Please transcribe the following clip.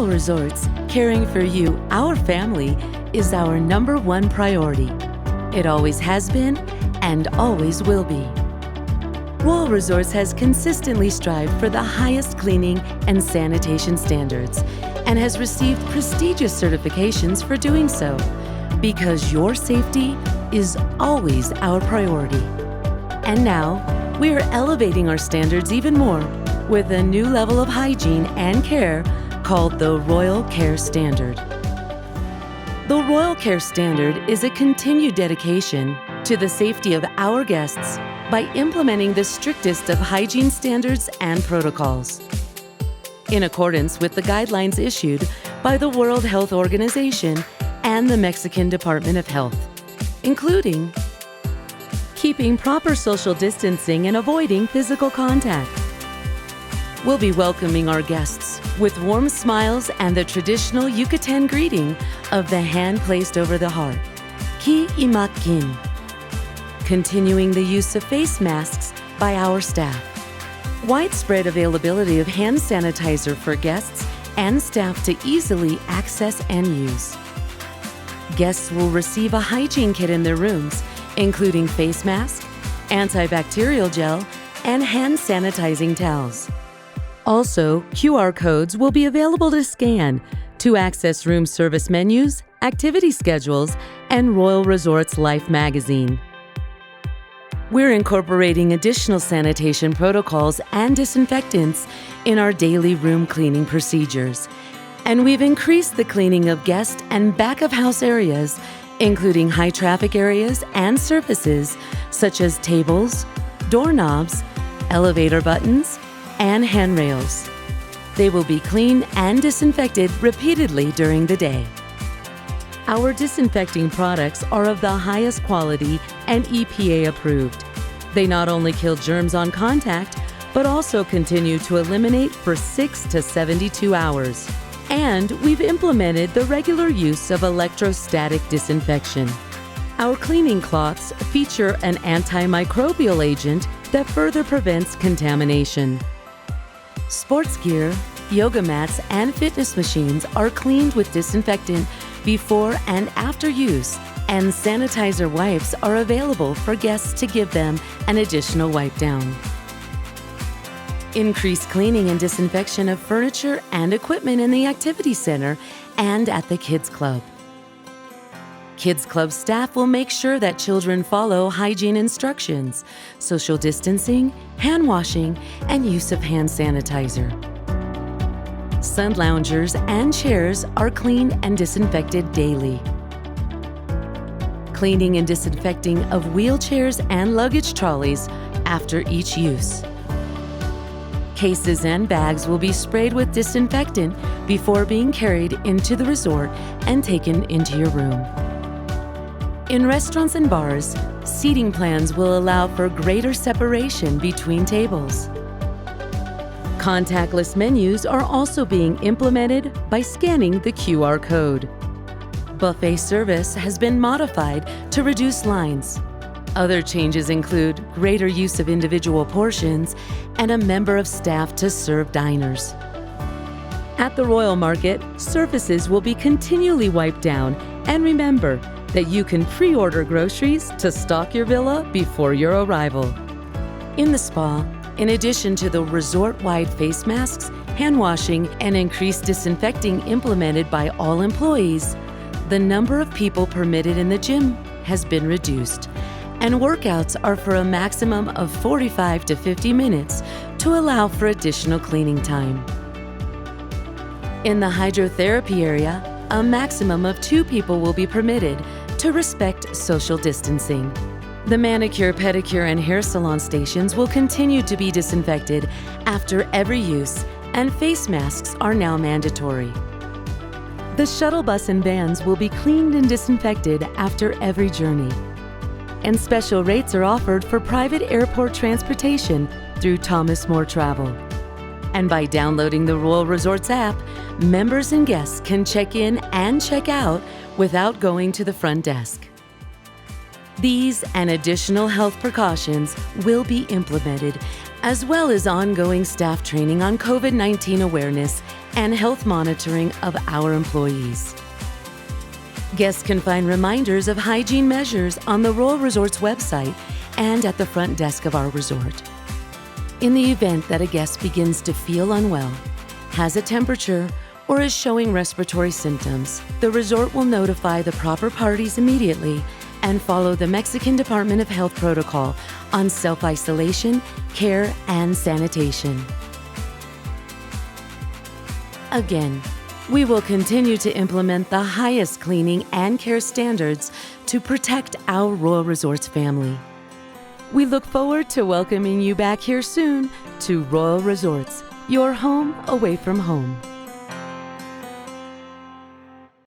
Royal Resorts, caring for you, our family, is our #1 priority. It always has been and always will be. Royal Resorts has consistently strived for the highest cleaning and sanitation standards and has received prestigious certifications for doing so, because your safety is always our priority. And now, we are elevating our standards even more with a new level of hygiene and care called the Royal Care Standard. The Royal Care Standard is a continued dedication to the safety of our guests by implementing the strictest of hygiene standards and protocols. In accordance with the guidelines issued by the World Health Organization and the Mexican Department of Health, including keeping proper social distancing and avoiding physical contact. We'll be welcoming our guests with warm smiles and the traditional Yucatan greeting of the hand placed over the heart, Ki Imak Kin. Continuing the use of face masks by our staff. Widespread availability of hand sanitizer for guests and staff to easily access and use. Guests will receive a hygiene kit in their rooms, including face mask, antibacterial gel, and hand sanitizing towels. Also, QR codes will be available to scan to access room service menus, activity schedules, and Royal Resorts Life magazine. We're incorporating additional sanitation protocols and disinfectants in our daily room cleaning procedures. And we've increased the cleaning of guest and back-of-house areas, including high-traffic areas and surfaces such as tables, doorknobs, elevator buttons, and handrails. They will be cleaned and disinfected repeatedly during the day. Our disinfecting products are of the highest quality and EPA approved. They not only kill germs on contact, but also continue to eliminate for 6 to 72 hours. And we've implemented the regular use of electrostatic disinfection. Our cleaning cloths feature an antimicrobial agent that further prevents contamination. Sports gear, yoga mats, and fitness machines are cleaned with disinfectant before and after use, and sanitizer wipes are available for guests to give them an additional wipe down. Increased cleaning and disinfection of furniture and equipment in the activity center and at the Kids Club. Kids Club staff will make sure that children follow hygiene instructions, social distancing, hand washing, and use of hand sanitizer. Sun loungers and chairs are cleaned and disinfected daily. Cleaning and disinfecting of wheelchairs and luggage trolleys after each use. Cases and bags will be sprayed with disinfectant before being carried into the resort and taken into your room. In restaurants and bars, seating plans will allow for greater separation between tables. Contactless menus are also being implemented by scanning the QR code. Buffet service has been modified to reduce lines. Other changes include greater use of individual portions and a member of staff to serve diners. At the Royal Market, surfaces will be continually wiped down, and remember that you can pre-order groceries to stock your villa before your arrival. In the spa, in addition to the resort-wide face masks, hand washing, and increased disinfecting implemented by all employees, the number of people permitted in the gym has been reduced, and workouts are for a maximum of 45 to 50 minutes to allow for additional cleaning time. In the hydrotherapy area, a maximum of 2 people will be permitted to respect social distancing. The manicure, pedicure, and hair salon stations will continue to be disinfected after every use, and face masks are now mandatory. The shuttle bus and vans will be cleaned and disinfected after every journey. And special rates are offered for private airport transportation through Thomas More Travel. And by downloading the Royal Resorts app, members and guests can check in and check out without going to the front desk. These and additional health precautions will be implemented, as well as ongoing staff training on COVID-19 awareness and health monitoring of our employees. Guests can find reminders of hygiene measures on the Royal Resort's website and at the front desk of our resort. In the event that a guest begins to feel unwell, has a temperature, or is showing respiratory symptoms, the resort will notify the proper parties immediately and follow the Mexican Department of Health protocol on self-isolation, care, and sanitation. Again, we will continue to implement the highest cleaning and care standards to protect our Royal Resorts family. We look forward to welcoming you back here soon to Royal Resorts, your home away from home.